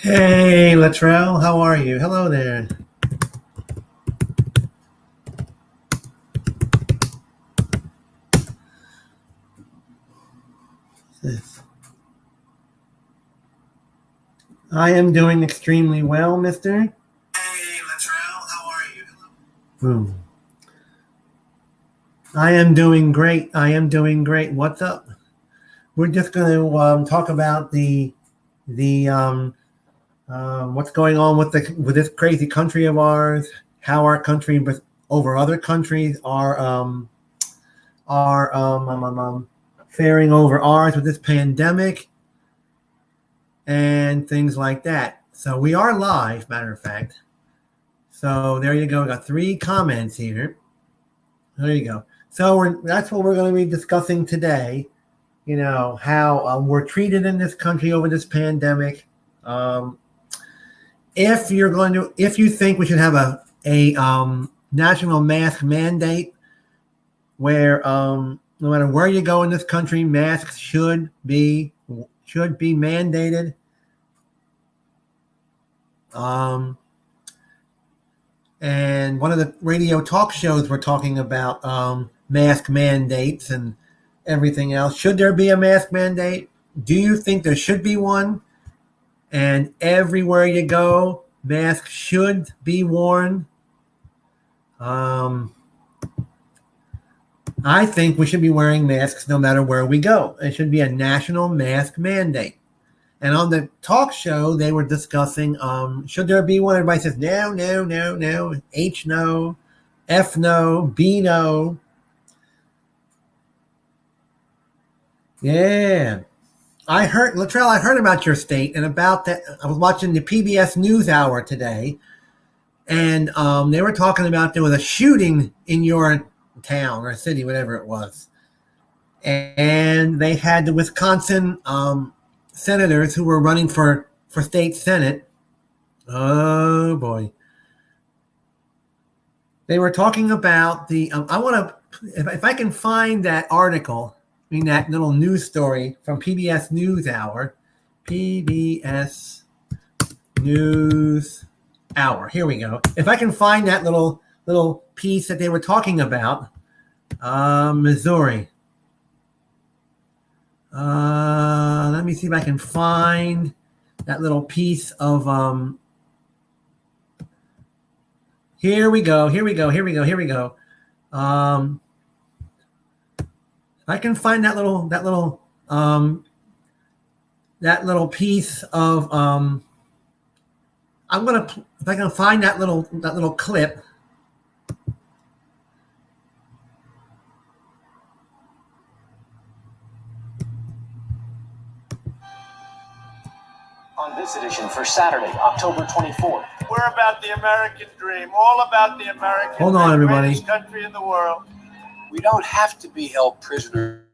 Hey, Latrell, how are you? Hello there. I am doing extremely well, mister. Hey, Latrell, how are you? Boom. I am doing great. I am doing great. What's up? We're just going to talk about the what's going on with this crazy country of ours. How our country, over other countries, are faring over ours with this pandemic and things like that. So we are live, matter of fact. So there you go. We got 3 comments here. There you go. So that's what we're going to be discussing today. You know how we're treated in this country over this pandemic. Um, if you think we should have a national mask mandate, where no matter where you go in this country, masks should be mandated. Um, And one of the radio talk shows were talking about mask mandates and everything else. Should there be a mask mandate? Do you think there should be one? And everywhere you go, masks should be worn. Um, I think we should be wearing masks no matter where we go. It should be a national mask mandate. And on the talk show, they were discussing should there be one? Everybody says no, no, no, no. H no, F no, B no. Yeah. Latrell, I heard about your state and about that. I was watching the PBS News Hour today, and they were talking about there was a shooting in your town or city, whatever it was. And they had the Wisconsin senators who were running for state senate. Oh, boy. They were talking about I want to, if I can find that article, I mean, that little news story from PBS News Hour, PBS News Hour. Here we go. If I can find that little piece that they were talking about, Missouri. Let me see if I can find that little piece of. Here we go. Here we go. Here we go. Here we go. I can find that little piece of. I'm gonna if I can find that little clip. On this edition for Saturday, October 24th. We're about the American dream, all about the American Hold on, dream, everybody. greatest country in the world. We don't have to be held prisoner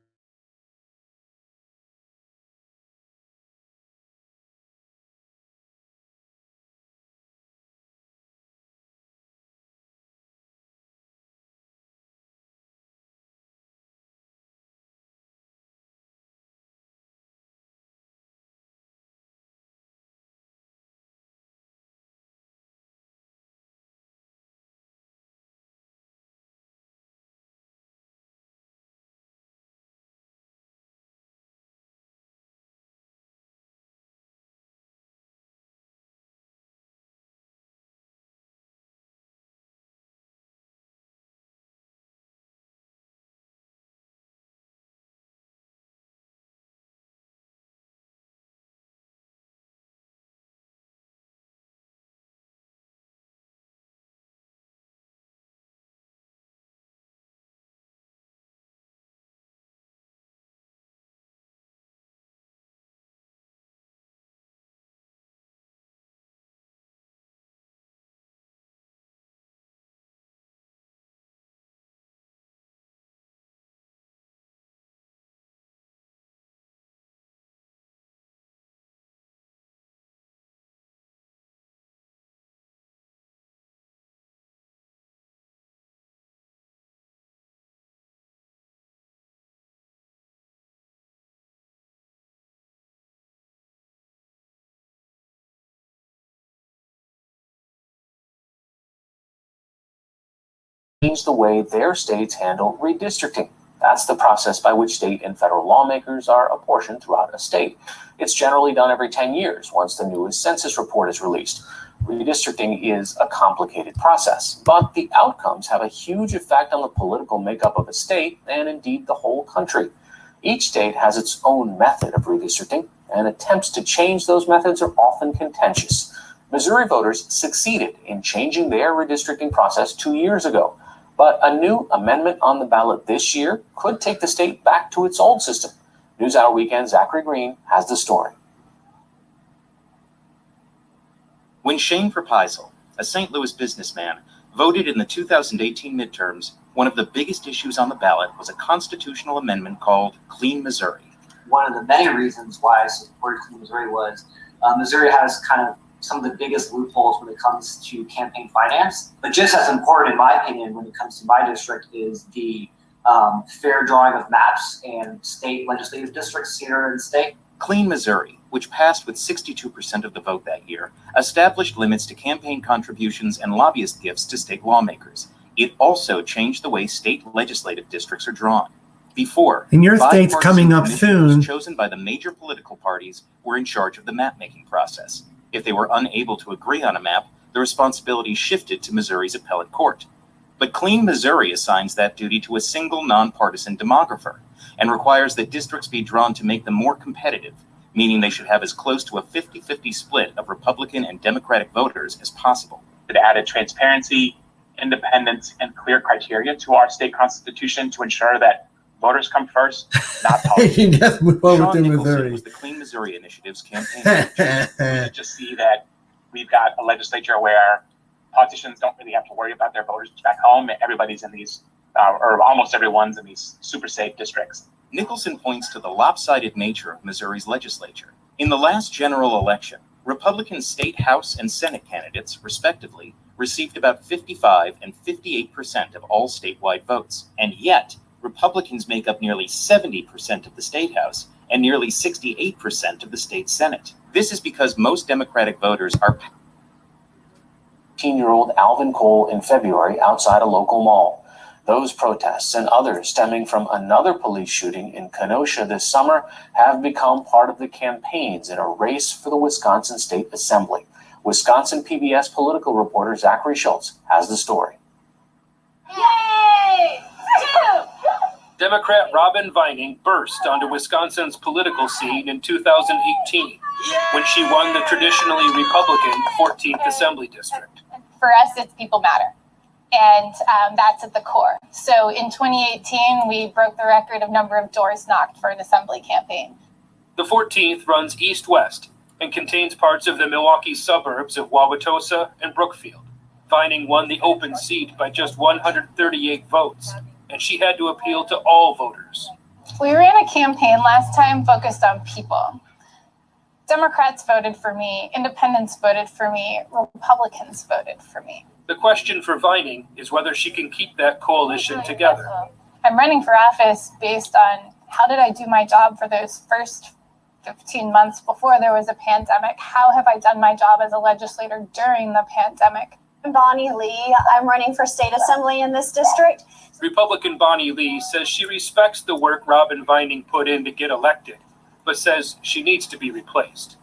change the way their states handle redistricting. That's the process by which state and federal lawmakers are apportioned throughout a state. It's generally done every 10 years once the newest census report is released. Redistricting is a complicated process, but the outcomes have a huge effect on the political makeup of a state and indeed the whole country. Each state has its own method of redistricting, and attempts to change those methods are often contentious. Missouri voters succeeded in changing their redistricting process 2 years ago. But a new amendment on the ballot this year could take the state back to its old system. NewsHour Weekend Zachary Green has the story. When Shane Verpeisel, a St. Louis businessman, voted in the 2018 midterms, one of the biggest issues on the ballot was a constitutional amendment called Clean Missouri. One of the many reasons why I supported Clean Missouri was Missouri has kind of some of the biggest loopholes when it comes to campaign finance. But just as important, in my opinion, when it comes to my district is the fair drawing of maps and state legislative districts here in the state. Clean Missouri, which passed with 62% of the vote that year, established limits to campaign contributions and lobbyist gifts to state lawmakers. It also changed the way state legislative districts are drawn. Before, And your state's coming up soon. chosen by the major political parties were in charge of the map-making process. If they were unable to agree on a map, the responsibility shifted to Missouri's appellate court. But Clean Missouri assigns that duty to a single nonpartisan demographer and requires that districts be drawn to make them more competitive, meaning they should have as close to a 50-50 split of Republican and Democratic voters as possible. It added transparency, independence, and clear criteria to our state constitution to ensure that voters come first, not You politics. can just move over Sean to Nicholson Missouri. was the Clean Missouri Initiative's campaign manager. We just see that we've got a legislature where politicians don't really have to worry about their voters back home. Everybody's in these, or almost everyone's in these super safe districts. Nicholson points to the lopsided nature of Missouri's legislature. In the last general election, Republican state House and Senate candidates, respectively, received about 55 and 58% of all statewide votes. And yet, Republicans make up nearly 70% of the state House and nearly 68% of the state Senate. This is because most Democratic voters are 18-year-old Alvin Cole in February outside a local mall. Those protests and others stemming from another police shooting in Kenosha this summer have become part of the campaigns in a race for the Wisconsin State Assembly. Wisconsin PBS political reporter Zachary Schultz has the story. Yay! Democrat Robin Vining burst onto Wisconsin's political scene in 2018 when she won the traditionally Republican 14th Assembly District. For us, it's people matter. And that's at the core. So in 2018, we broke the record of number of doors knocked for an assembly campaign. The 14th runs east-west and contains parts of the Milwaukee suburbs of Wauwatosa and Brookfield. Vining won the open seat by just 138 votes, and she had to appeal to all voters. We ran a campaign last time focused on people. Democrats voted for me, independents voted for me, Republicans voted for me. The question for Vining is whether she can keep that coalition together. I'm running for office based on how did I do my job for those first 15 months before there was a pandemic? How have I done my job as a legislator during the pandemic? I'm Bonnie Lee. I'm running for state assembly in this district. Republican Bonnie Lee says she respects the work Robin Vining put in to get elected, but says she needs to be replaced.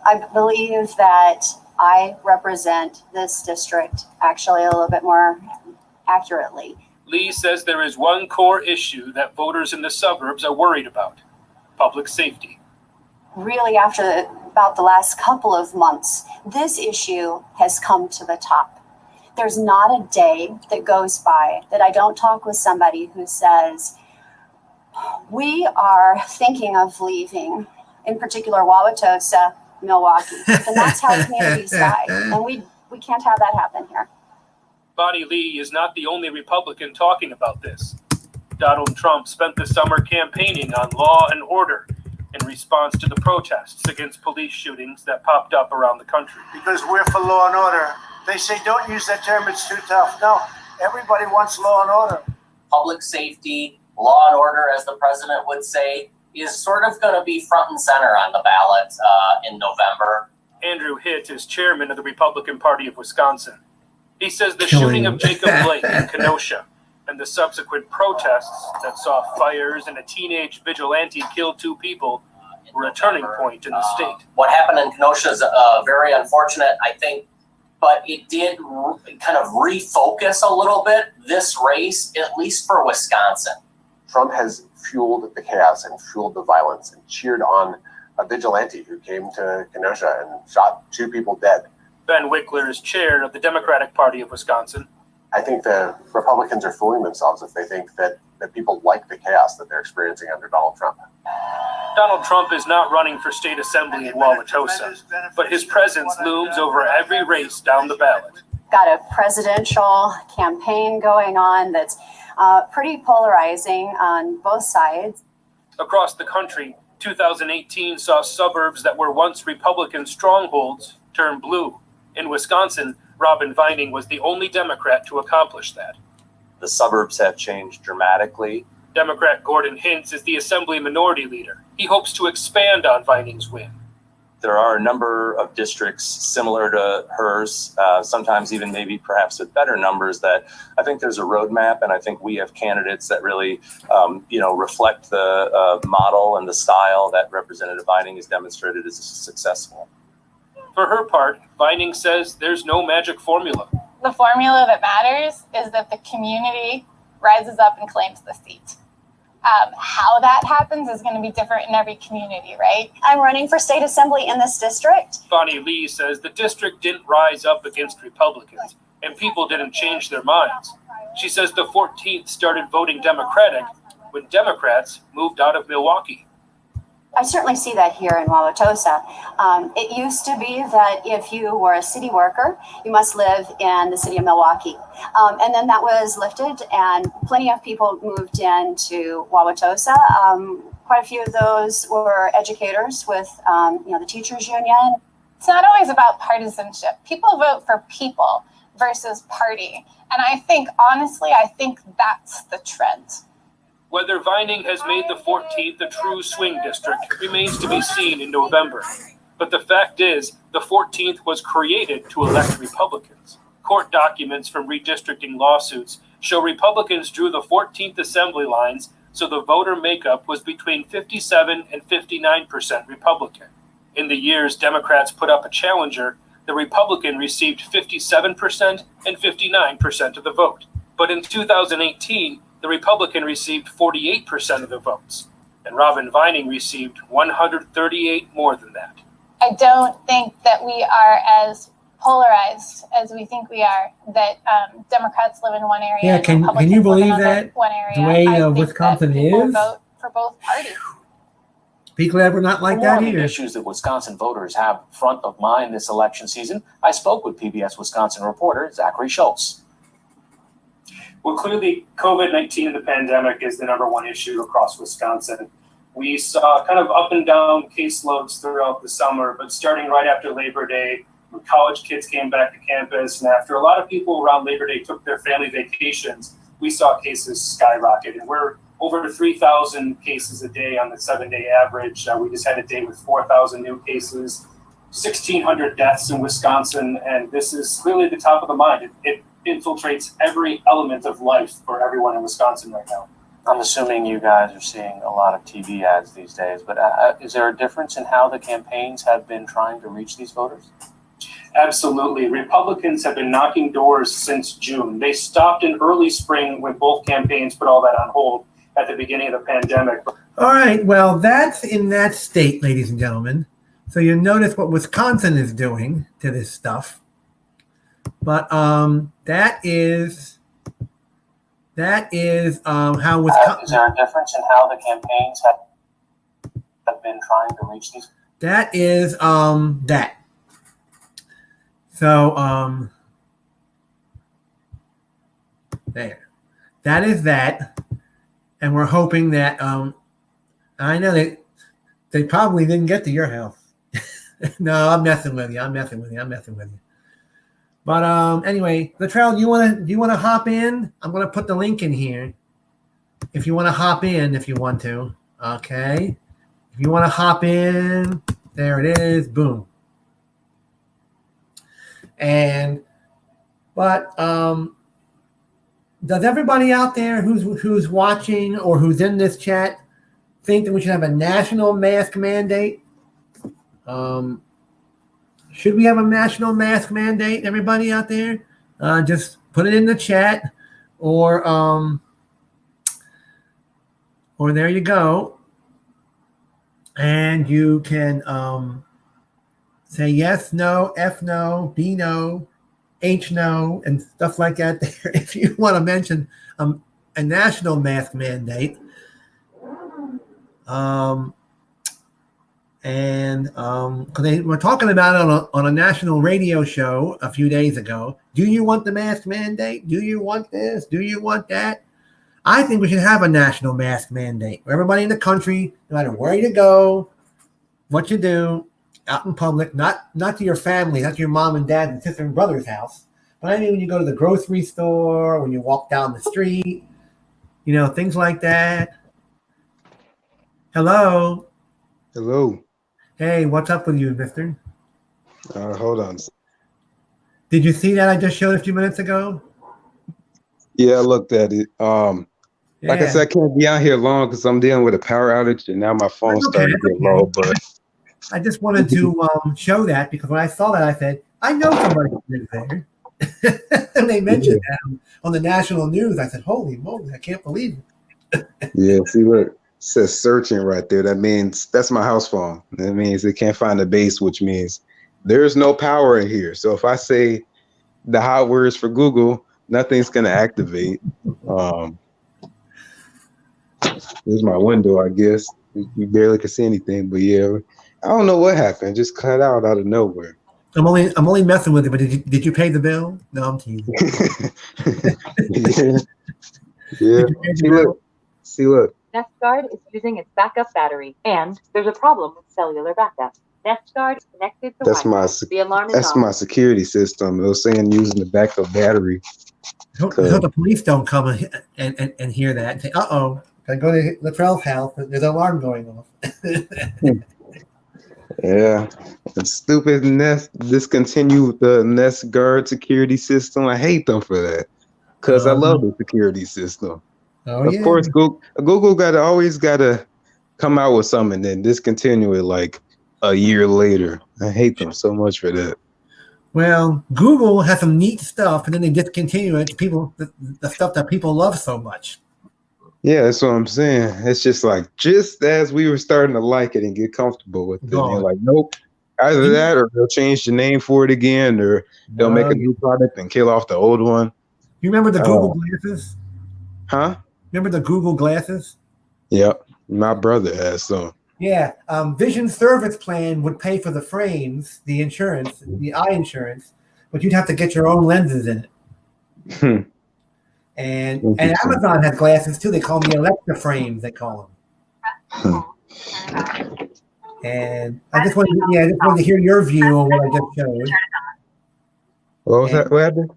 I believe that I represent this district actually a little bit more accurately. Lee says there is one core issue that voters in the suburbs are worried about: public safety. Really, after about the last couple of months, this issue has come to the top. There's not a day that goes by that I don't talk with somebody who says, we are thinking of leaving, in particular Wauwatosa, Milwaukee. And that's how communities die. And we can't have that happen here. Bonnie Lee is not the only Republican talking about this. Donald Trump spent the summer campaigning on law and order in response to the protests against police shootings that popped up around the country. Because we're for law and order. They say don't use that term, it's too tough. No, everybody wants law and order. Public safety, law and order, as the president would say, is sort of going to be front and center on the ballot in November. Andrew Hitt is chairman of the Republican Party of Wisconsin. He says the Killing shooting him. of Jacob Blake in Kenosha and the subsequent protests that saw fires and a teenage vigilante kill 2 people were a turning point in the state. What happened in Kenosha is very unfortunate, I think, but it did kind of refocus a little bit this race, at least for Wisconsin. Trump has fueled the chaos and fueled the violence and cheered on a vigilante who came to Kenosha and shot 2 people dead. Ben Wickler is chair of the Democratic Party of Wisconsin. I think the Republicans are fooling themselves if they think that people like the chaos that they're experiencing under Donald Trump. Donald Trump is not running for state assembly in Wauwatosa, but his presence looms over every race down the ballot. Got a presidential campaign going on that's pretty polarizing on both sides. Across the country, 2018 saw suburbs that were once Republican strongholds turn blue. In Wisconsin, Robin Vining was the only Democrat to accomplish that. The suburbs have changed dramatically. Democrat Gordon Hintz is the Assembly Minority Leader. He hopes to expand on Vining's win. There are a number of districts similar to hers, sometimes even maybe perhaps with better numbers, that I think there's a roadmap, and I think we have candidates that really, reflect the model and the style that Representative Vining has demonstrated is successful. For her part, Vining says there's no magic formula. The formula that matters is that the community rises up and claims the seat. How that happens is going to be different in every community, right? I'm running for state assembly in this district. Bonnie Lee says the district didn't rise up against Republicans, and people didn't change their minds. She says the 14th started voting Democratic when Democrats moved out of Milwaukee. I certainly see that here in Wauwatosa. It used to be that if you were a city worker, you must live in the city of Milwaukee. And then that was lifted, and plenty of people moved into Wauwatosa. Quite a few of those were educators with, the teachers union. It's not always about partisanship. People vote for people versus party. And I think that's the trend. Whether Vining has made the 14th a true swing district remains to be seen in November. But the fact is, the 14th was created to elect Republicans. Court documents from redistricting lawsuits show Republicans drew the 14th assembly lines, so the voter makeup was between 57 and 59% Republican. In the years Democrats put up a challenger, the Republican received 57% and 59% of the vote. But in 2018, the Republican received 48% of the votes, and Robin Vining received 138 more than that. I don't think that we are as polarized as we think we are, that Democrats live in one area. Yeah, and can Republicans you live in believe that? one area. The way I think Wisconsin that people is? vote for both parties. People ever not like For more that on the either. issues that Wisconsin voters have front of mind this election season, I spoke with PBS Wisconsin reporter Zachary Schultz. Well, clearly, COVID-19 and the pandemic is the number one issue across Wisconsin. We saw kind of up and down caseloads throughout the summer, but starting right after Labor Day, when college kids came back to campus, and after a lot of people around Labor Day took their family vacations, we saw cases skyrocket. And we're over 3,000 cases a day on the 7-day average. We just had a day with 4,000 new cases, 1,600 deaths in Wisconsin, and this is clearly the top of the mind. It infiltrates every element of life for everyone in Wisconsin right now. I'm assuming you guys are seeing a lot of TV ads these days, but is there a difference in how the campaigns have been trying to reach these voters? Absolutely. Republicans have been knocking doors since June. They stopped in early spring when both campaigns put all that on hold at the beginning of the pandemic. All right, well, that's in that state, ladies and gentlemen. So you notice what Wisconsin is doing to this stuff. But that is how Wisconsin. Is there a difference in how the campaigns have been trying to reach these? That is that. So there. That is that, and we're hoping that I know that they probably didn't get to your house. No, I'm messing with you. But anyway, Latrell, do you want to hop in? I'm going to put the link in here. If you want to hop in, if you want to, okay. If you want to hop in, there it is. Boom. And But does everybody out there who's watching or who's in this chat think that we should have a national mask mandate? Should we have a national mask mandate? Everybody out there, just put it in the chat, or there you go, and you can say yes, no, F no, B no, H no, and stuff like that there if you want to mention a national mask mandate. Because they were talking about it on a national radio show a few days ago. Do you want the mask mandate? Do you want this? Do you want that? I think we should have a national mask mandate where everybody in the country, no matter where you go, what you do, out in public, not to your family, not to your mom and dad and sister and brother's house, but I mean when you go to the grocery store, when you walk down the street, things like that. Hello. Hello. Hey, what's up with you, mister? Hold on. Did you see that I just showed a few minutes ago? Yeah, I looked at it. Like I said, I can't be out here long because I'm dealing with a power outage, and now my phone's starting to get low. But I just wanted to show that because when I saw that, I said, I know somebody who lives there. And they mentioned that on the national news. I said, holy moly, I can't believe it. Yeah, see, look, it says searching right there. That means that's my house phone. That means it can't find the base, which means there's no power in here. So if I say the hot words for Google, nothing's going to activate. Here's my window, I guess. You barely can see anything, but yeah, I don't know what happened. Just cut out of nowhere. I'm only messing with it, but did you pay the bill? No, I'm teasing. Yeah. See, look. NestGuard is using its backup battery, and there's a problem with cellular backup. NestGuard is connected to Wi-Fi. The alarm is That's on. my security system. It was saying using the backup battery. Hope the police don't come and hear that and say, uh-oh, gotta go to Latrell's house. There's an alarm going off. Yeah. And stupid Nest discontinued the NestGuard security system. I hate them for that because I love the security system. Of course, Google always gotta come out with something and then discontinue it like a year later. I hate them so much for that. Well, Google has some neat stuff, and then they discontinue it. The stuff that people love so much. Yeah, that's what I'm saying. It's just like just as we were starting to like it and get comfortable with it, they're like, nope. Either that, or they'll change the name for it again, or they'll make a new product and kill off the old one. You remember the Google glasses? Huh? Remember the Google glasses? Yep. My brother has some. Yeah. Vision Service Plan would pay for the frames, the insurance, the eye insurance, but you'd have to get your own lenses in it. And Amazon has glasses too. They call them the Alexa frames, they call them. And I just wanted to hear your view on what I just showed. What was that? What happened?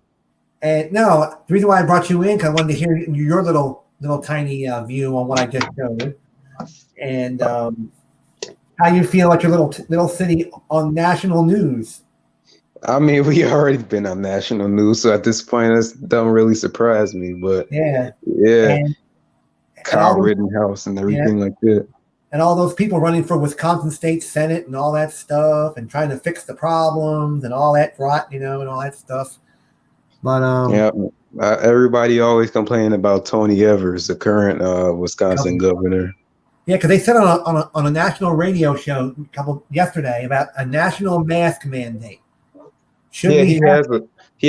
And no, the reason why I brought you in because I wanted to hear your little tiny view on what I just showed, and how you feel like your little city on national news. I mean, we already been on national news, so at this point, that don't really surprise me. But yeah, Kyle Rittenhouse and everything like that. And all those people running for Wisconsin State Senate and all that stuff, and trying to fix the problems and all that rot, and all that stuff. But everybody always complaining about Tony Evers, the current Wisconsin governor. Yeah, because they said on a national radio show yesterday about a national mask mandate. He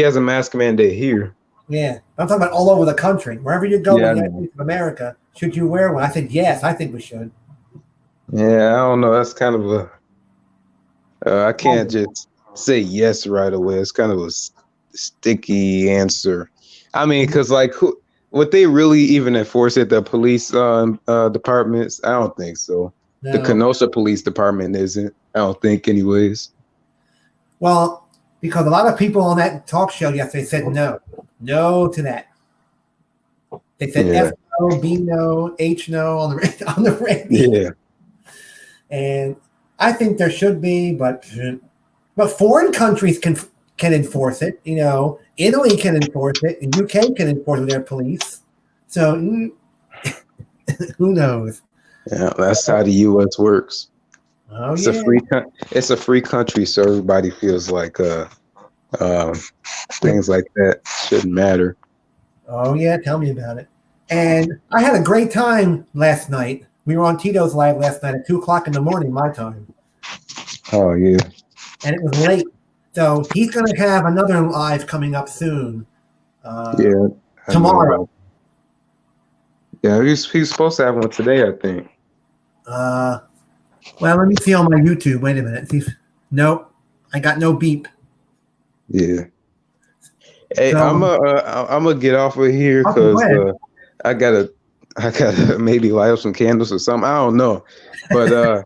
has a mask mandate here. Yeah, I'm talking about all over the country. Wherever you go in America, should you wear one? I said yes. I think we should. Yeah, I don't know. That's kind of I can't just say yes right away. It's kind of a sticky answer. I mean, because would they really even enforce it? The police departments? I don't think so. No. The Kenosha Police Department isn't. I don't think, anyways. Well, because a lot of people on that talk show yesterday said no to that. They said F no, B no, H no on the radio. Yeah. And I think there should be, but foreign countries can enforce it. Italy can enforce it, and UK can enforce it with their police. So who knows? Yeah, that's how the U.S. works. Oh It's yeah. It's a free country, so everybody feels like things like that shouldn't matter. Oh yeah, tell me about it. And I had a great time last night. We were on Tito's Live last night at 2:00 in the morning, my time. Oh yeah. And it was late. So he's going to have another live coming up soon. Yeah. Tomorrow. Yeah, he's supposed to have one today, I think. Well, let me see on my YouTube. Wait a minute. Nope. I got no beep. Yeah. Hey, So, I'm gonna get off of here because I gotta maybe light up some candles or something. I don't know, but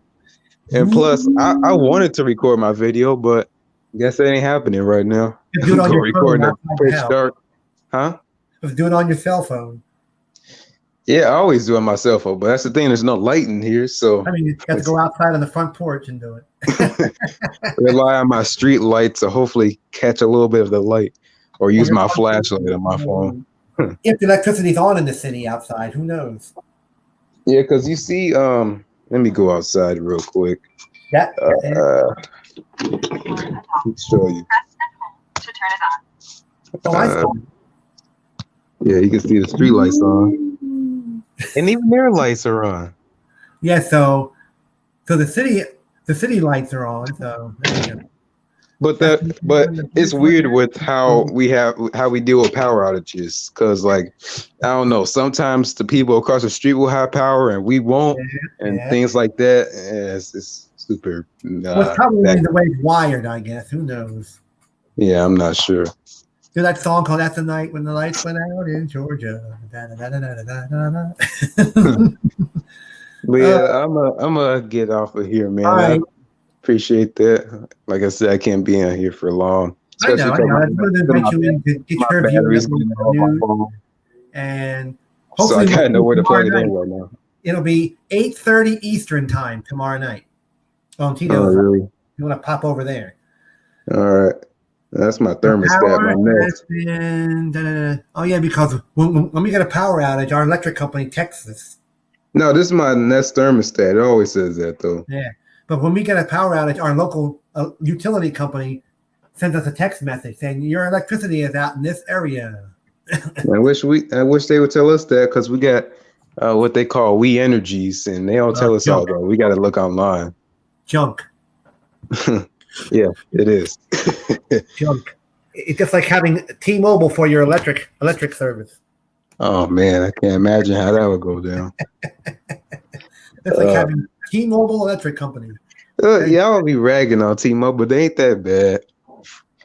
and plus I wanted to record my video, but I guess it ain't happening right now. Do it on your phone, the pitch dark, huh? Just do it on your cell phone. Yeah, I always do it on my cell phone, but that's the thing. There's no light in here, so I mean, you have to go outside on the front porch and do it. rely on my street light to hopefully catch a little bit of the light, or use my flashlight on my phone. If the electricity's on in the city outside, who knows? Yeah, because you see, let me go outside real quick. Yeah. Show you. To turn it on. Oh, I saw. Yeah, you can see the street lights on, and even their lights are on. Yeah, so the city lights are on. So there you go. But it's weird with how we deal with power outages, because like I don't know, sometimes the people across the street will have power and we won't, and things like that. It's super. Well, it's probably the way it's wired, I guess. Who knows? Yeah, I'm not sure. Do that song called "That's the Night When the Lights Went Out in Georgia." But yeah, I'm gonna get off of here, man. All right. Appreciate that. Like I said, I can't be on here for long. I know. I wanted to invite you in to get your view. And hopefully, so I gotta know where to plug it in right now. It'll be 8:30 Eastern time tomorrow night. On Tito's. Oh, really? You want to pop over there? All right. That's my thermostat. My next. Oh yeah, because when we get a power outage, our electric company texts us. No, this is my Nest thermostat. It always says that though. Yeah, but when we get a power outage, our local utility company sends us a text message saying your electricity is out in this area. I wish they would tell us that, because we got what they call We Energies, and they don't tell us all that. We got to look online. Junk. Yeah, it is. Junk. It's just like having T-Mobile for your electric service. Oh man, I can't imagine how that would go down. It's like having T-Mobile electric company. Y'all be ragging on T-Mobile, but they ain't that bad.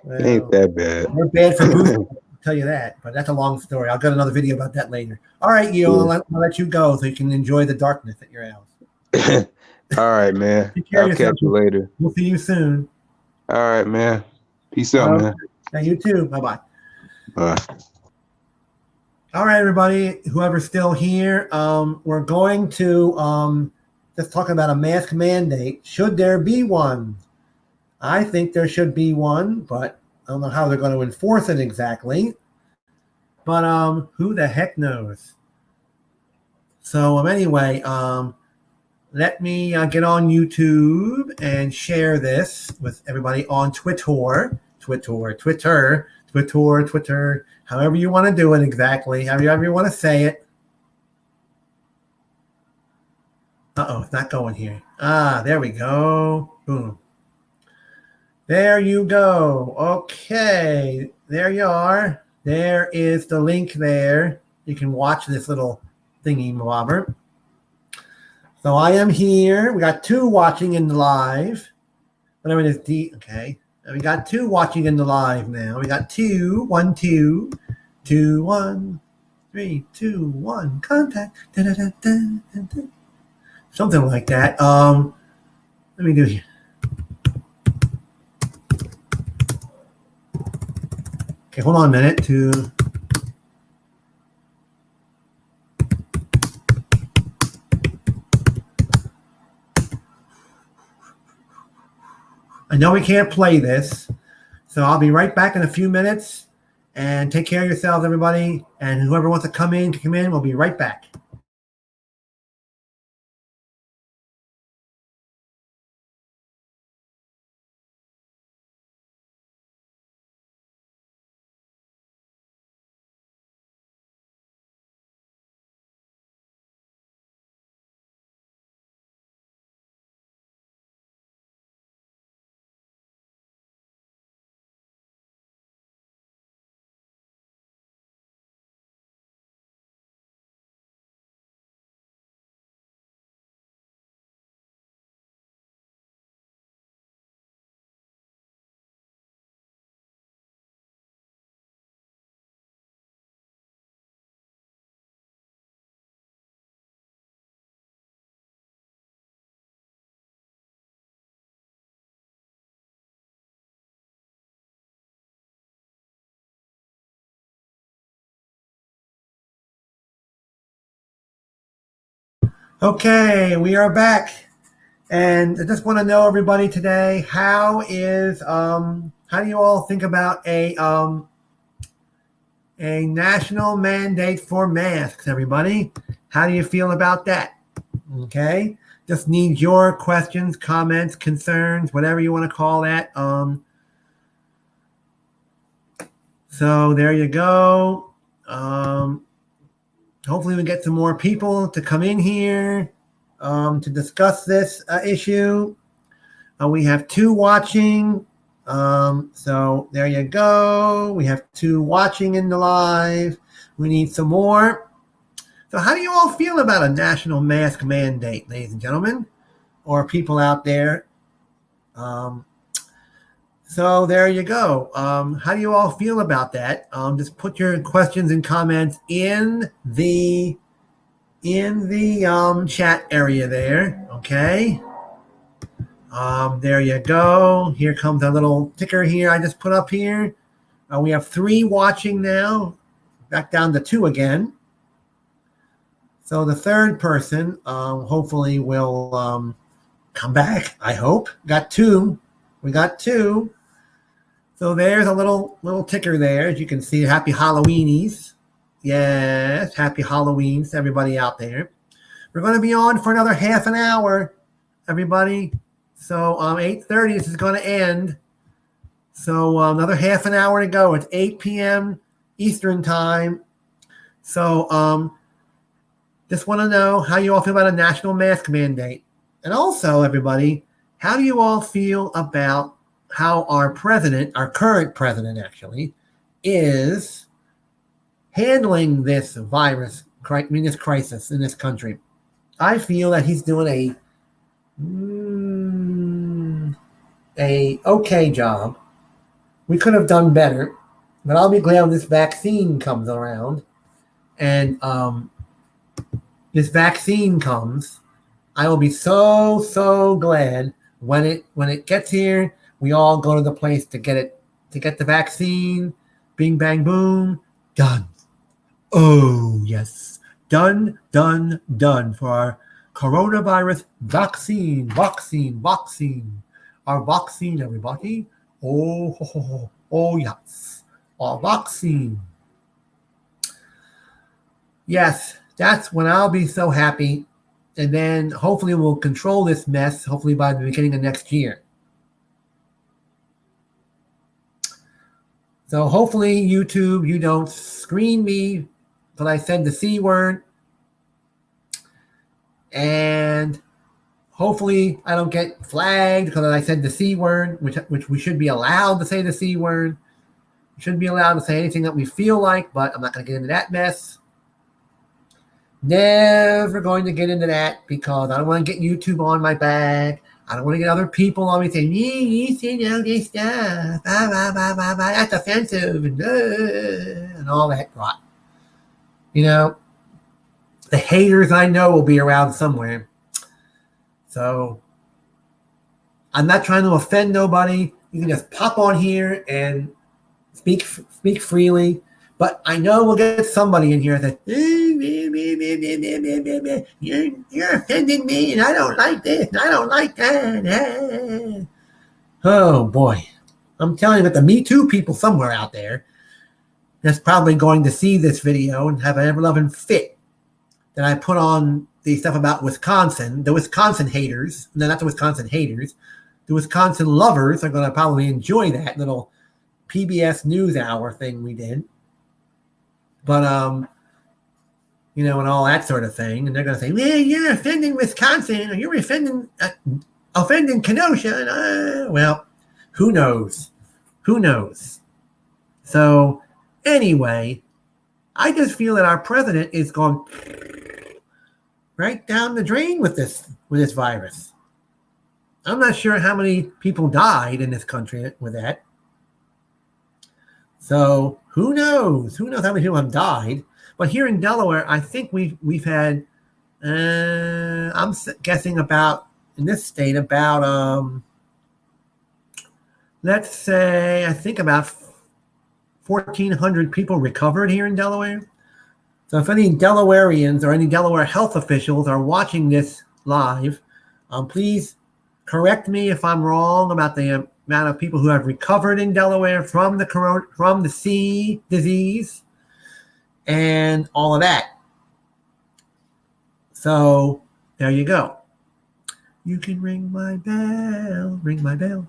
Well, they ain't that bad. They're bad for boosting, I'll tell you that. But that's a long story. I'll get another video about that later. All right, I'll let you go so you can enjoy the darkness at your house. All right, man. I'll catch you later. We'll see you soon. All right, man. Peace out, man. Yeah, you too. Bye-bye. Bye. All right, everybody, whoever's still here, we're going to just talk about a mask mandate. Should there be one? I think there should be one, but I don't know how they're going to enforce it exactly. But who the heck knows? So anyway, let me get on YouTube and share this with everybody on Twitter, however you want to do it exactly, however you want to say it. Uh-oh, it's not going here. There we go. Boom. There you go. Okay, there you are. There is the link there. You can watch this little thingy mobber. So I am here. We got 2 watching in the live. Whatever it is, okay. And we got 2 watching in the live now. We got 2, 1, 2, 2, 1, 3, 2, 1. Contact. Da, da, da, da, da, da. Something like that. Let me do here. Okay, hold on a minute to. I know we can't play this, so I'll be right back in a few minutes, And take care of yourselves, everybody. And whoever wants to come in, come in. We'll be right back. Okay, we are back. And I just want to know, everybody, today, how do you all think about a national mandate for masks, everybody? How do you feel about that? Okay, just need your questions, comments, concerns, whatever you want to call that. So there you go. Hopefully we get some more people to come in here to discuss this issue. We have 2 watching. So there you go. We have 2 watching in the live. We need some more. So how do you all feel about a national mask mandate, ladies and gentlemen, or people out there? So there you go. How do you all feel about that? Just put your questions and comments in the chat area there. Okay. There you go. Here comes a little ticker here I just put up here. We have 3 watching now. Back down to 2 again. So the third person hopefully will come back. I hope. Got 2. We got 2. So there's a little ticker there. As you can see, happy Halloweenies. Yes, happy Halloweens to everybody out there. We're going to be on for another half an hour, everybody. So 8:30 this is going to end. So another half an hour to go. It's 8 p.m. Eastern time. So just want to know how you all feel about a national mask mandate. And also, everybody, how do you all feel about how our current president actually, is handling this this crisis in this country? I feel that he's doing a okay job. We could have done better, but I'll be glad when this vaccine comes around. And this vaccine comes, I will be so glad when it gets here. We all go to the place to get the vaccine. Bing, bang, boom. Done. Oh, yes. Done for our coronavirus vaccine. Our vaccine, everybody. Oh, yes. Our vaccine. Yes, that's when I'll be so happy. And then hopefully we'll control this mess, hopefully by the beginning of next year. So hopefully, YouTube, you don't screen me till I said the C word. And hopefully I don't get flagged because I said the C word, which we should be allowed to say the C word. We shouldn't be allowed to say anything that we feel like, but I'm not going to get into that mess. Never going to get into that because I don't want to get YouTube on my back. I don't want to get other people on me saying, you say all this stuff, that's offensive, and all that rot. You know, the haters I know will be around somewhere. So I'm not trying to offend nobody. You can just pop on here and speak freely. But I know we'll get somebody in here that you're offending me, and I don't like this, and I don't like that. Oh boy, I'm telling you, that the Me Too people somewhere out there, that's probably going to see this video and have an ever-loving fit that I put on the stuff about Wisconsin. The Wisconsin haters, no, not the Wisconsin haters, the Wisconsin lovers are going to probably enjoy that little PBS NewsHour thing we did. But, and all that sort of thing. And they're going to say, well, you're offending Wisconsin, or you're offending Kenosha. And, well, who knows? Who knows? So, anyway, I just feel that our president is going right down the drain with this virus. I'm not sure how many people died in this country with that. So who knows? Who knows how many people have died? But here in Delaware, I think we've had. I'm guessing about in this state about let's say I think about 1,400 people recovered here in Delaware. So if any Delawareans or any Delaware health officials are watching this live, please correct me if I'm wrong about the amount of people who have recovered in Delaware from the C disease and all of that. So there you go. You can ring my bell, ring my bell.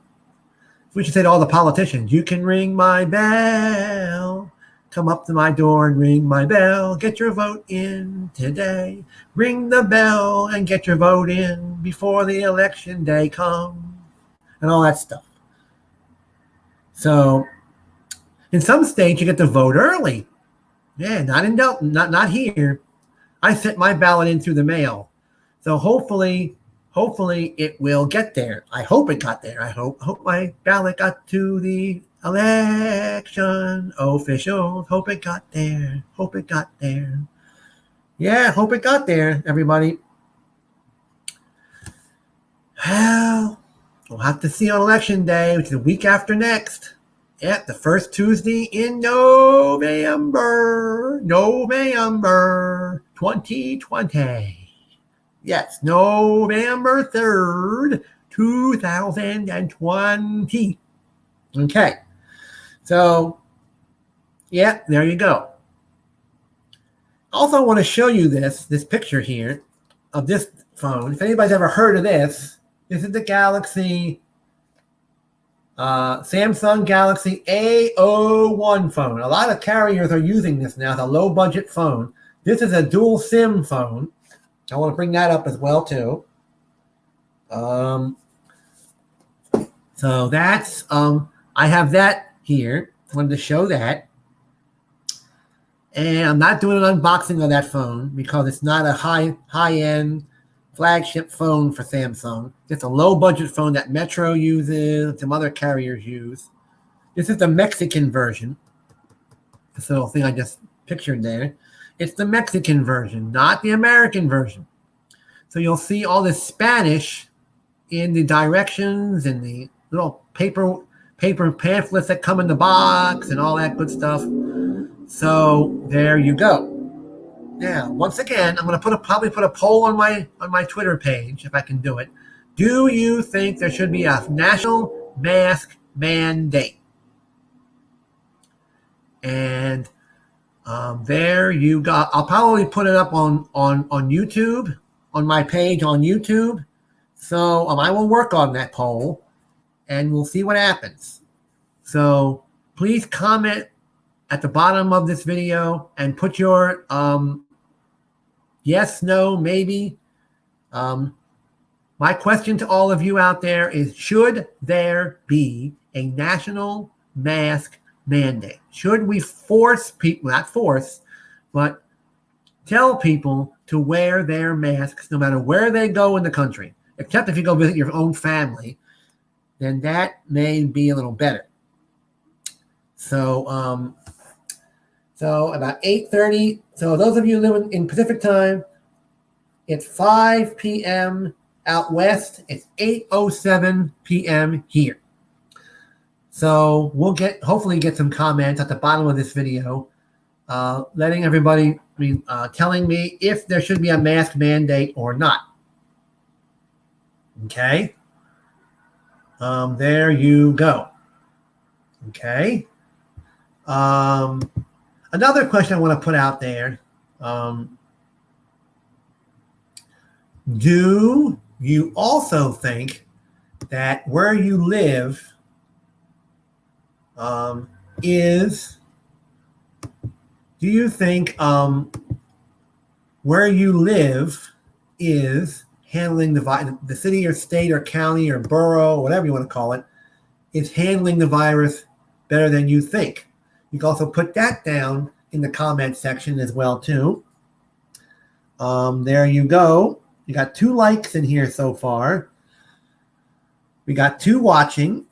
We should say to all the politicians, you can ring my bell. Come up to my door and ring my bell. Get your vote in today. Ring the bell and get your vote in before the election day comes. And all that stuff. So, in some states, you get to vote early. Yeah, not in not here. I sent my ballot in through the mail. So hopefully it will get there. I hope it got there. I hope my ballot got to the election officials. Hope it got there. Hope it got there. Yeah, hope it got there, everybody. Well, we'll have to see on election day, which is the week after next. Yep, the first Tuesday in November 2020. Yes, November 3rd, 2020. Okay. So, yeah, there you go. Also, I want to show you this picture here of this phone. If anybody's ever heard of this is the Galaxy, Samsung Galaxy A01 phone. A lot of carriers are using this now. It's a low-budget phone. This is a dual SIM phone. I want to bring that up as well, too. So that's, I have that here. I wanted to show that. And I'm not doing an unboxing of that phone because it's not a high-end flagship phone for Samsung. It's a low-budget phone that Metro uses, some other carriers use. This is the Mexican version. This little thing I just pictured there. It's the Mexican version, not the American version. So you'll see all this Spanish in the directions and the little paper pamphlets that come in the box and all that good stuff. So there you go. Now, once again, I'm going to probably put a poll on my Twitter page if I can do it. Do you think there should be a national mask mandate? And there you go. I'll probably put it up on YouTube, on my page on YouTube. So I will work on that poll, and we'll see what happens. So please comment at the bottom of this video and put your yes, no, maybe. My question to all of you out there is, should there be a national mask mandate? Should we force people, not force, but tell people to wear their masks no matter where they go in the country, except if you go visit your own family, then that may be a little better. So, about 8:30. So those of you living in Pacific time, it's 5 p.m. out west. It's 8:07 p.m. here. So we'll hopefully get some comments at the bottom of this video, letting everybody, telling me if there should be a mask mandate or not. Okay. There you go. Okay. another question I want to put out there. Do you also think that where you live do you think where you live is handling the city or state or county or borough, whatever you want to call it, is handling the virus better than you think? You can also put that down in the comment section as well, too. There you go. You got 2 likes in here so far. We got 2 watching.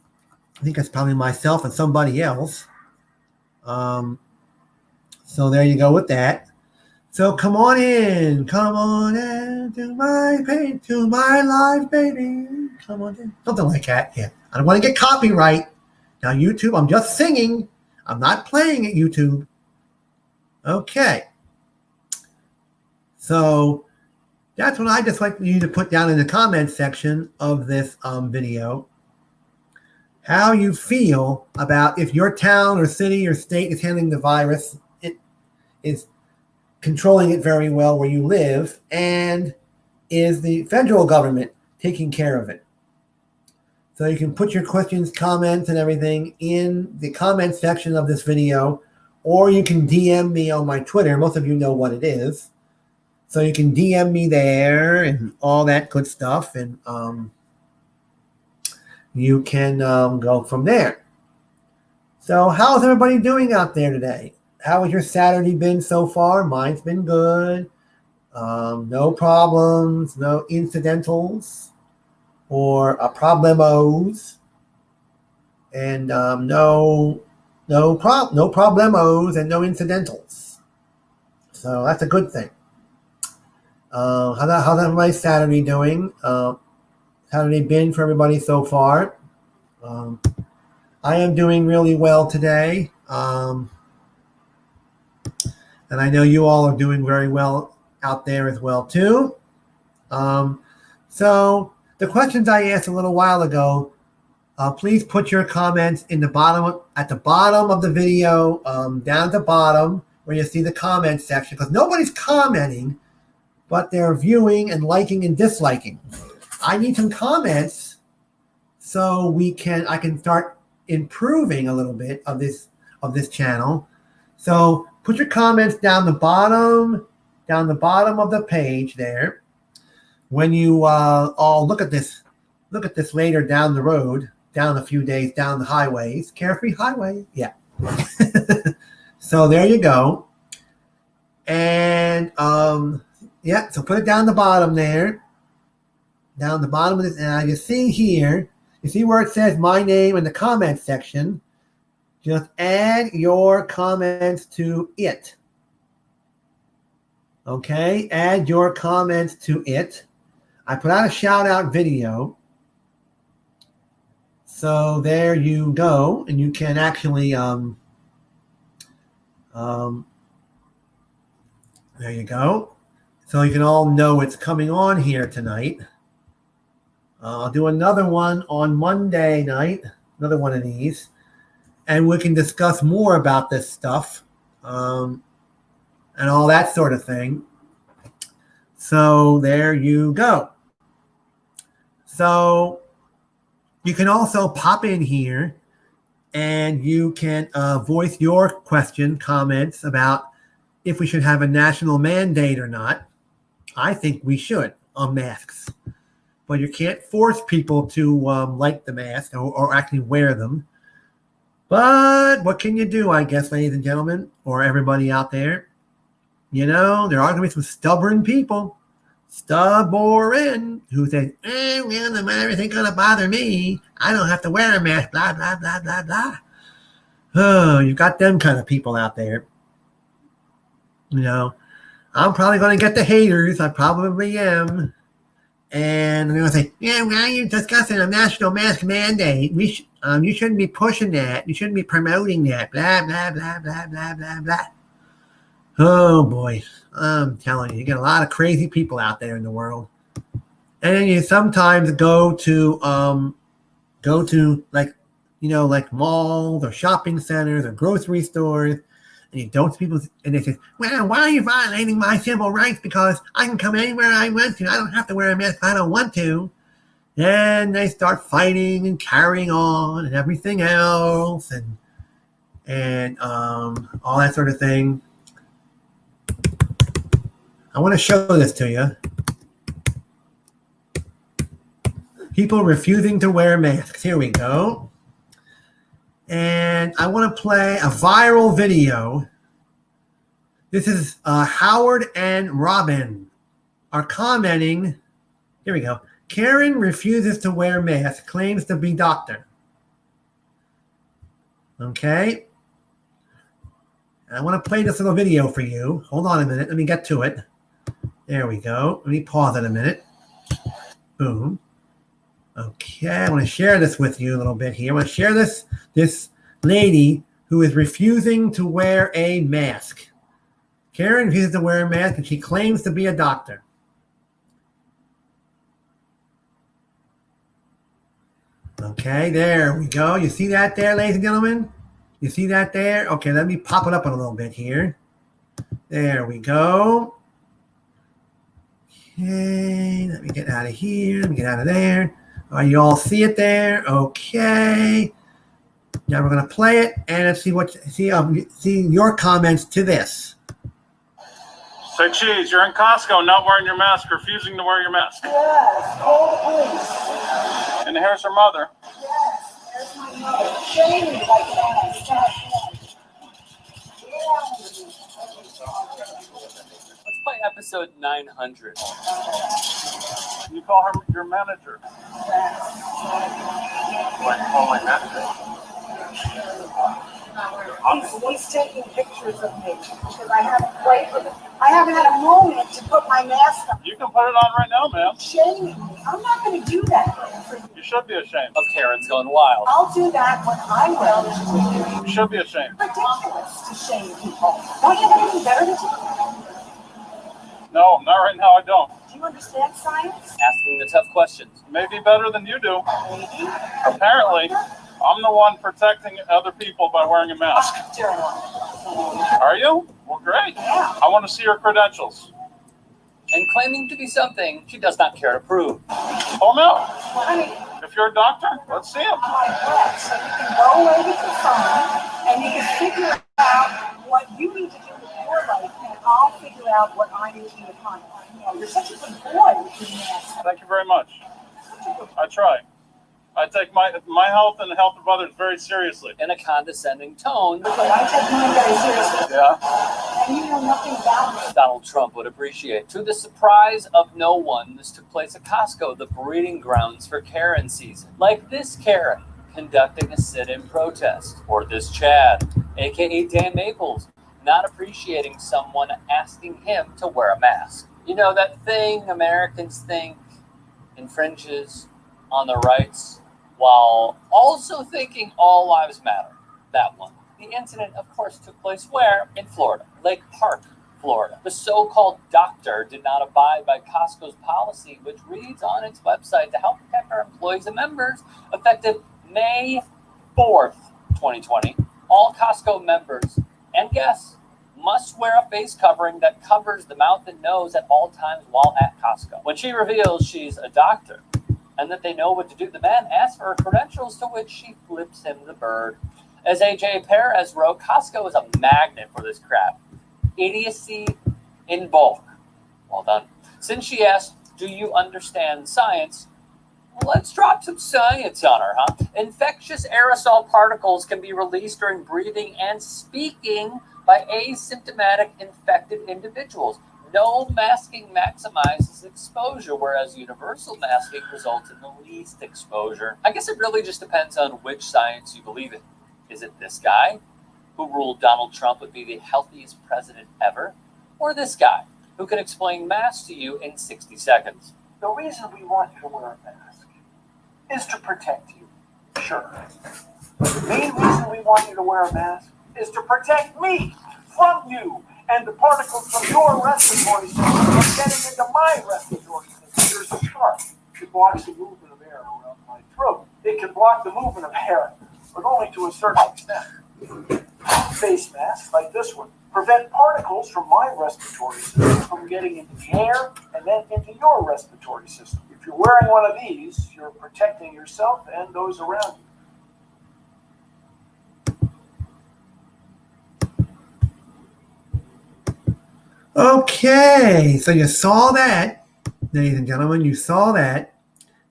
I think that's probably myself and somebody else. So there you go with that. So come on in to my page, to my live, baby. Come on in. Something like that, yeah. I don't want to get copyright. Now, YouTube, I'm just singing. I'm not playing at YouTube. Okay. So that's what I just like you to put down in the comment section of this video. How you feel about if your town or city or state is handling the virus, it is controlling it very well where you live, and is the federal government taking care of it? So you can put your questions, comments, and everything in the comment section of this video, or you can DM me on my Twitter. Most of you know what it is. So you can DM me there and all that good stuff, and you can go from there. So how's everybody doing out there today? How has your Saturday been so far? Mine's been good. No problems, no incidentals or problemos, and no problemos and no incidentals. So that's a good thing. How's everybody's Saturday doing? Saturday been for everybody so far? I am doing really well today. And I know you all are doing very well out there as well, too. So the questions I asked a little while ago, please put your comments at the bottom of the video, down at the bottom where you see the comment section, because nobody's commenting, but they're viewing and liking and disliking. I need some comments so I can start improving a little bit of this channel. So put your comments down the bottom of the page there. When you all look at this later down the road, down a few days down the highways, Carefree Highway, yeah. So there you go. And yeah, so put it down the bottom there. Down the bottom of this, and you see here, you see where it says my name in the comment section. Just add your comments to it. Okay, add your comments to it. I put out a shout out video. So there you go, and you can actually there you go. So you can all know it's coming on here tonight. I'll do another one on Monday night, another one of these, and we can discuss more about this stuff and all that sort of thing. So there you go. So you can also pop in here and you can voice your question, comments about if we should have a national mandate or not. I think we should on masks. But you can't force people to like the mask or actually wear them. But what can you do, I guess, ladies and gentlemen, or everybody out there? You know, there are going to be some stubborn people, who say, well, the virus ain't going to bother me. I don't have to wear a mask, blah, blah, blah, blah, blah. Oh, you've got them kind of people out there. You know, I'm probably going to get the haters. I probably am. And they're going to say, yeah, well, you're discussing a national mask mandate. You shouldn't be pushing that. You shouldn't be promoting that. Blah, blah, blah, blah, blah, blah, blah. Oh, boy. I'm telling you, you get a lot of crazy people out there in the world. And then you sometimes go to like malls or shopping centers or grocery stores, and you don't people, and they say, well, why are you violating my civil rights? Because I can come anywhere I want to. I don't have to wear a mask if I don't want to. And they start fighting and carrying on and everything else and all that sort of thing. I want to show this to you. People refusing to wear masks. Here we go. And I want to play a viral video. This is Howard and Robin are commenting. Here we go. Karen refuses to wear mask, claims to be doctor. Okay. And I want to play this little video for you. Hold on a minute. Let me get to it. There we go. Let me pause it a minute. Boom. Okay. I want to share this with you a little bit here. I want to share this lady who is refusing to wear a mask. Karen refuses to wear a mask and she claims to be a doctor. Okay, there we go. You see that there, ladies and gentlemen? You see that there? Okay, let me pop it up a little bit here. There we go. Okay, let me get out of here. Let me get out of there. You all see it there? Okay. Now we're going to play it and let's see your comments to this. Say cheese, you're in Costco, not wearing your mask, refusing to wear your mask. Yes, call the police. And here's her mother. Yes, there's my mother. Shame like that. Let's play episode 900. You call her your manager. Call my manager. He's taking pictures of me because I haven't played with him. I haven't had a moment to put my mask on. You can put it on right now, ma'am. Shaming me. I'm not going to do that for you. You should be ashamed. Of Karen's going wild. I'll do that when I will. You should be ashamed. Ridiculous to shame people. Don't you have anything better to do? No, not right now, I don't. Do you understand science? Asking the tough questions. Maybe better than you do. Maybe. Apparently, I'm the one protecting other people by wearing a mask. Are you? Well, great. Yeah. I want to see your credentials. And claiming to be something she does not care to prove. Pull them out. Honey, if you're a doctor, let's see them. My breath, so you can go away with your phone and you can figure out what you need to do with your life, and I'll figure out what I need to do with mine. You're such a good boy with your mask. Thank you very much. I try. I take my health and the health of others very seriously. In a condescending tone. But I take mine very seriously. Yeah. And you know nothing about it. Donald Trump would appreciate. To the surprise of no one, this took place at Costco, the breeding grounds for Karen season. Like this Karen conducting a sit-in protest. Or this Chad, aka Dan Maples, not appreciating someone asking him to wear a mask. You know, that thing Americans think infringes on their rights while also thinking all lives matter. That one. The incident, of course, took place where? In Florida. Lake Park, Florida. The so-called doctor did not abide by Costco's policy, which reads on its website to help protect our employees and members, effective May 4th, 2020. All Costco members and guests must wear a face covering that covers the mouth and nose at all times while at Costco. When she reveals she's a doctor and that they know what to do, the man asks for her credentials, to which she flips him the bird. As AJ Perez wrote, Costco is a magnet for this crap. Idiocy in bulk. Well done. Since she asked, do you understand science? Well, let's drop some science on her, huh? Infectious aerosol particles can be released during breathing and speaking by asymptomatic infected individuals. No masking maximizes exposure, whereas universal masking results in the least exposure. I guess it really just depends on which science you believe in. Is it this guy, who ruled Donald Trump would be the healthiest president ever? Or this guy, who can explain masks to you in 60 seconds? The reason we want you to wear a mask is to protect you. Sure. But the main reason we want you to wear a mask is to protect me from you and the particles from your respiratory system from getting into my respiratory system. There's a scarf that blocks the movement of air around my throat. It can block the movement of air, but only to a certain extent. face masks like this one prevent particles from my respiratory system from getting into the air and then into your respiratory system. If you're wearing one of these, you're protecting yourself and those around you. Okay, so you saw that, ladies and gentlemen. You saw that.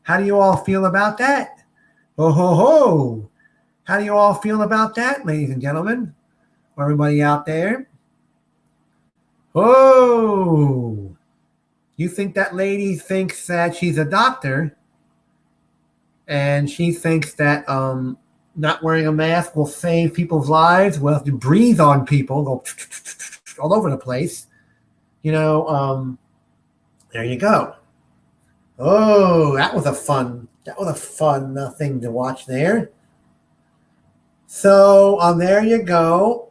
How do you all feel about that? Ho, ho, ho. How do you all feel about that, ladies and gentlemen? Everybody out there? Oh, you think that lady thinks that she's a doctor and she thinks that not wearing a mask will save people's lives? Well, if you breathe on people, go all over the place. You know, there you go. Oh, that was a fun thing to watch there. So there you go.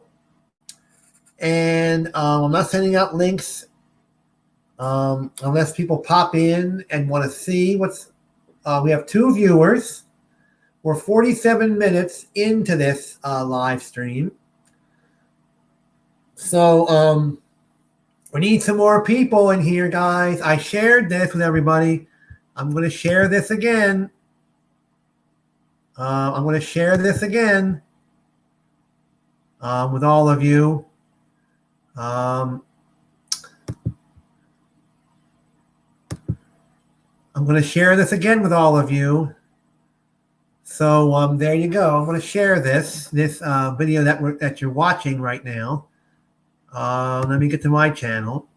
And I'm not sending out links unless people pop in and want to see what's. We have 2 viewers. We're 47 minutes into this live stream. So we need some more people in here, guys. I shared this with everybody. I'm going to share this again. I'm going to share this again with all of you. I'm going to share this again with all of you. So there you go. I'm going to share this video that you're watching right now. Let me get to my channel.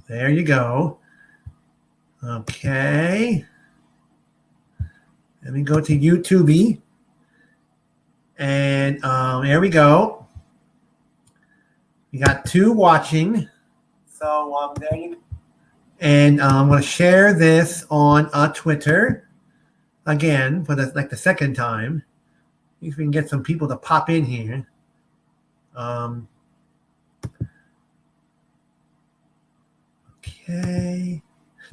There you go. Okay. Let me go to YouTube. And there we go. We got 2 watching. So there you go. And I'm going to share this on Twitter again for the second time. See if we can get some people to pop in here. Okay.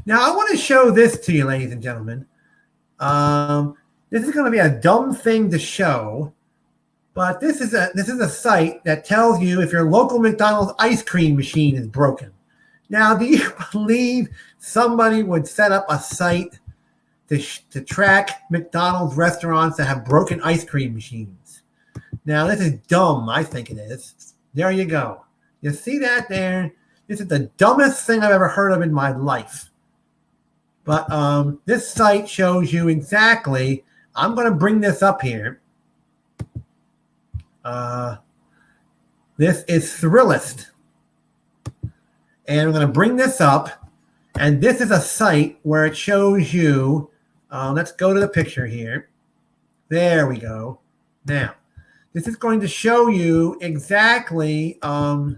Now I want to show this to you, ladies and gentlemen. This is going to be a dumb thing to show, but this is a site that tells you if your local McDonald's ice cream machine is broken. Now, do you believe somebody would set up a site to track McDonald's restaurants that have broken ice cream machines? Now, this is dumb. I think it is. There you go. You see that there? This is the dumbest thing I've ever heard of in my life. But this site shows you exactly. I'm going to bring this up here. This is Thrillist. And I'm going to bring this up. And this is a site where it shows you. Let's go to the picture here. There we go. Now, this is going to show you exactly. This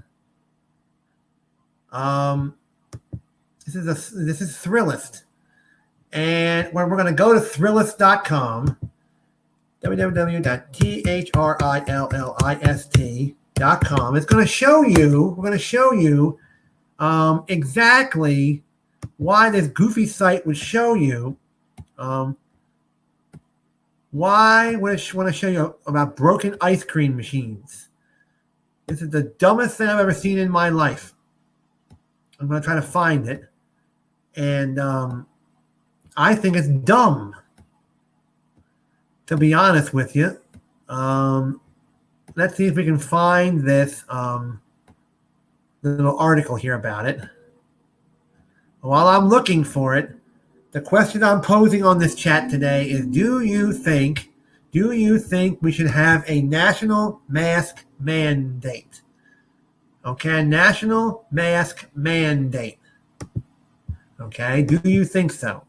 is Thrillist. And we're going to go to Thrillist.com. www.thrillist.com. It's going to show you. We're going to show you exactly why this goofy site would show you. Why would I want to show you about broken ice cream machines? This is the dumbest thing I've ever seen in my life. I'm going to try to find it. And I think it's dumb, to be honest with you. Let's see if we can find this little article here about it. While I'm looking for it, the question I'm posing on this chat today is, do you think we should have a national mask mandate? Okay, national mask mandate. Okay, do you think so?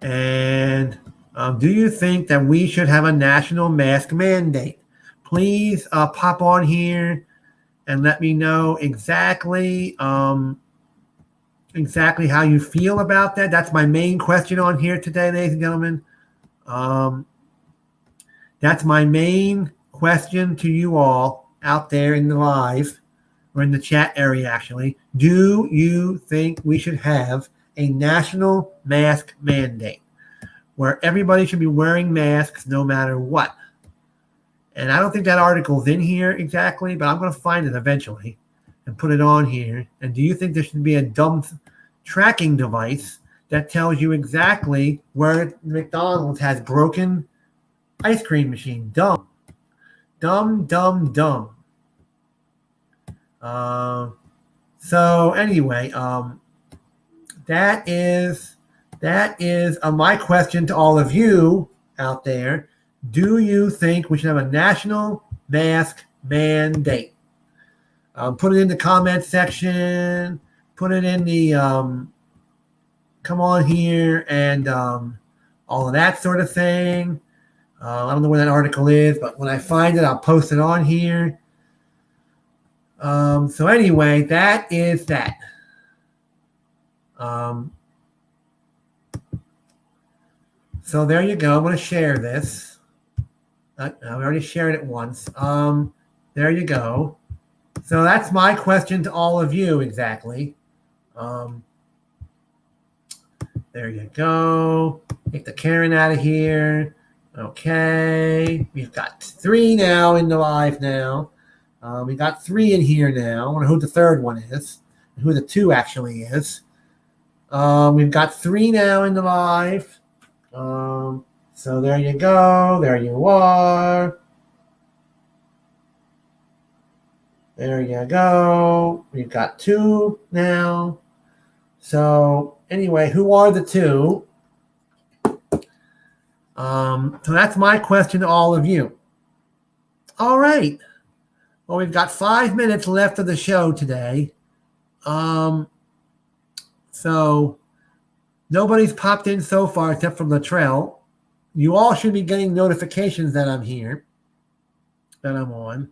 And do you think that we should have a national mask mandate? Please pop on here and let me know exactly exactly how you feel about that. That's my main question on here today, ladies and gentlemen. That's my main question to you all out there in the live or in the chat area, actually. Do you think we should have a national mask mandate where everybody should be wearing masks no matter what? And I don't think that article's in here exactly, but I'm going to find it eventually and put it on here. And do you think there should be a dumb tracking device that tells you exactly where McDonald's has broken ice cream machine? Dumb. So anyway, that is my question to all of you out there. Do you think we should have a national mask mandate? Put it in the comment section. Put it in the come on here and all of that sort of thing. I don't know where that article is, but when I find it, I'll post it on here. So anyway, that is that. So there you go. I'm going to share this. I already shared it once. There you go. So that's my question to all of you exactly. There you go. Take the Karen out of here. Okay. We've got 3 now in the live now. We got 3 in here now. I wonder who the third one is and who the 2 actually is. We've got 3 now in the live. So there you go. There you are. There you go. We've got 2 now. So anyway, who are the 2? So that's my question to all of you. All right. Well, we've got 5 minutes left of the show today. So nobody's popped in so far except for Latrell. You all should be getting notifications that I'm here, that I'm on.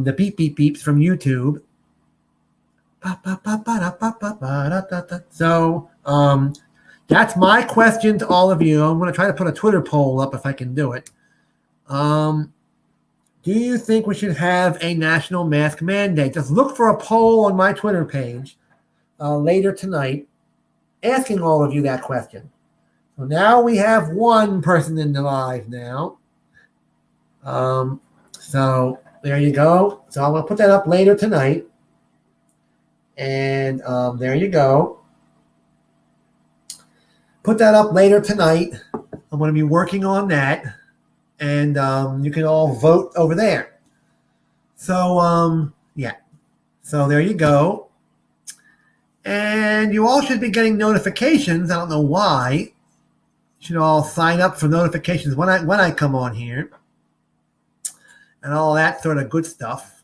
The beep beep beeps from YouTube. So that's my question to all of you. I'm going to try to put a Twitter poll up if I can do it. Do you think we should have a national mask mandate? Just look for a poll on my Twitter page later tonight asking all of you that question. So now we have 1 person in the live now. So there you go. So I'm going to put that up later tonight. And there you go. Put that up later tonight. I'm going to be working on that. And you can all vote over there. So, yeah. So there you go. And you all should be getting notifications. I don't know why. You should all sign up for notifications when I come on here. And all that sort of good stuff.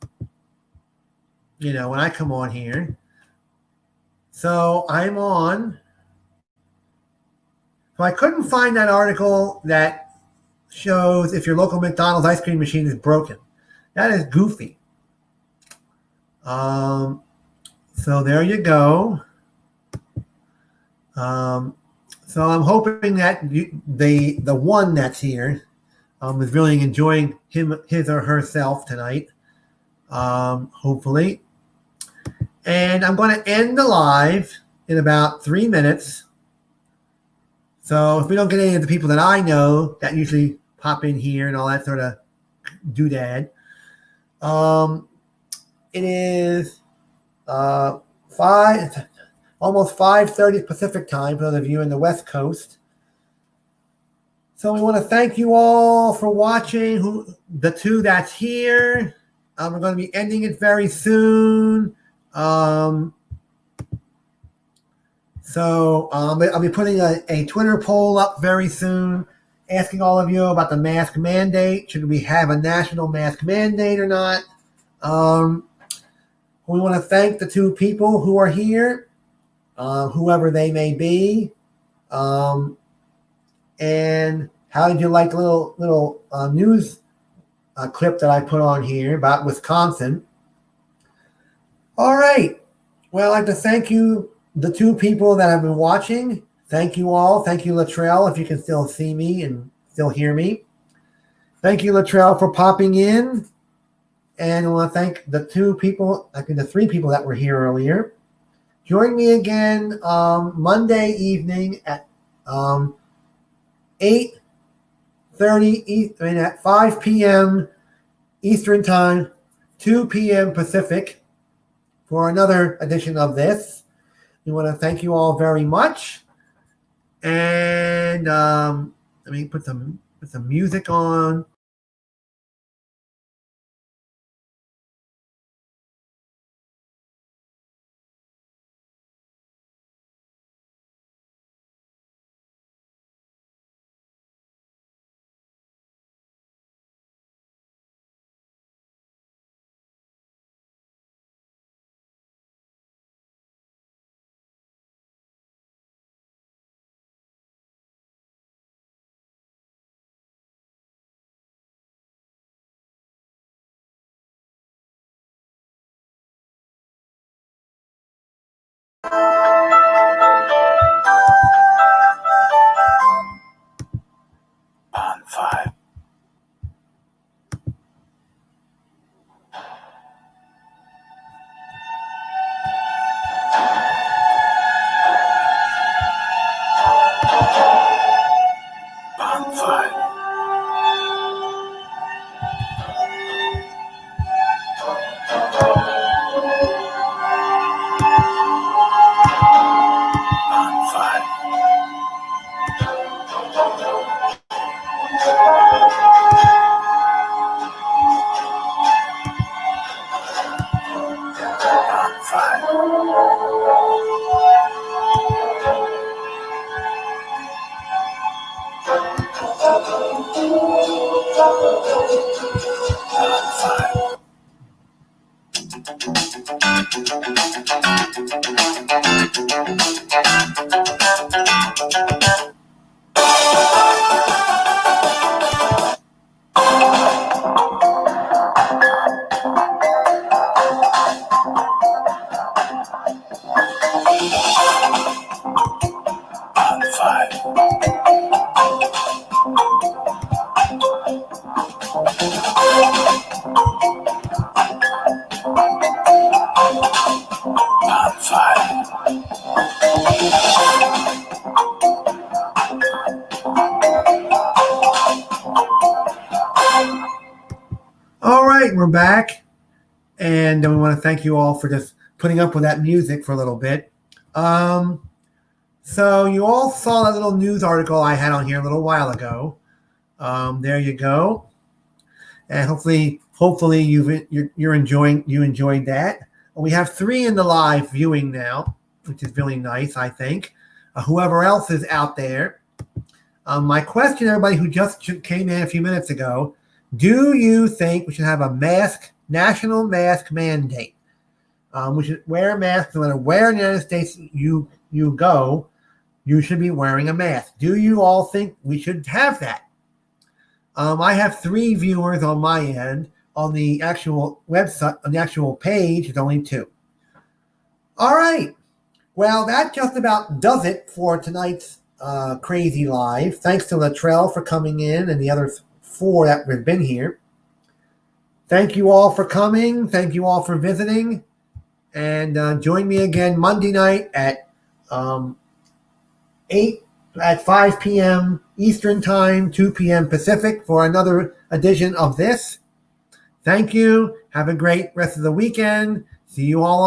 You know, when I come on here. So I'm on. So I couldn't find that article that shows if your local McDonald's ice cream machine is broken. That is goofy. So there you go. So I'm hoping that the one that's here is really enjoying his or herself tonight. Hopefully. And I'm going to end the live in about 3 minutes. So if we don't get any of the people that I know that usually pop in here and all that sort of doodad, it is almost 5:30 Pacific time for those of you in the West Coast. So we want to thank you all for watching. The 2 that's here. We're going to be ending it very soon. So I'll be putting a Twitter poll up very soon, asking all of you about the mask mandate. Should we have a national mask mandate or not? We want to thank the 2 people who are here, whoever they may be. And how did you like the little news clip that I put on here about Wisconsin? All right. Well, I'd like to thank you, the 2 people that have been watching. Thank you all. Thank you, Latrell, if you can still see me and still hear me. Thank you, Latrell, for popping in. And I want to thank the 2 people, I think the 3 people that were here earlier. Join me again Monday evening at 8:30 at 5 p.m. Eastern Time, 2 p.m. Pacific, for another edition of this. We want to thank you all very much. And let me put some music on. On 5. On 5. On 5. All right, we're back, and we want to thank you all for just putting up with that music for a little bit. So you all saw that little news article I had on here a little while ago. There you go, and hopefully you enjoyed that. We have 3 in the live viewing now, which is really nice, I think. Whoever else is out there, my question, everybody who just came in a few minutes ago. Do you think we should have a national mask mandate? We should wear masks no matter where in the United States you go. You should be wearing a mask. Do you all think we should have that? I have 3 viewers on my end. On the actual website, on the actual page, it's only 2. All right. Well, that just about does it for tonight's Crazy Live. Thanks to Latrell for coming in and the other 4 that have been here. Thank you all for coming. Thank you all for visiting. And join me again Monday night at 5 p.m. Eastern Time, 2 p.m. Pacific for another edition of this. Thank you. Have a great rest of the weekend. See you all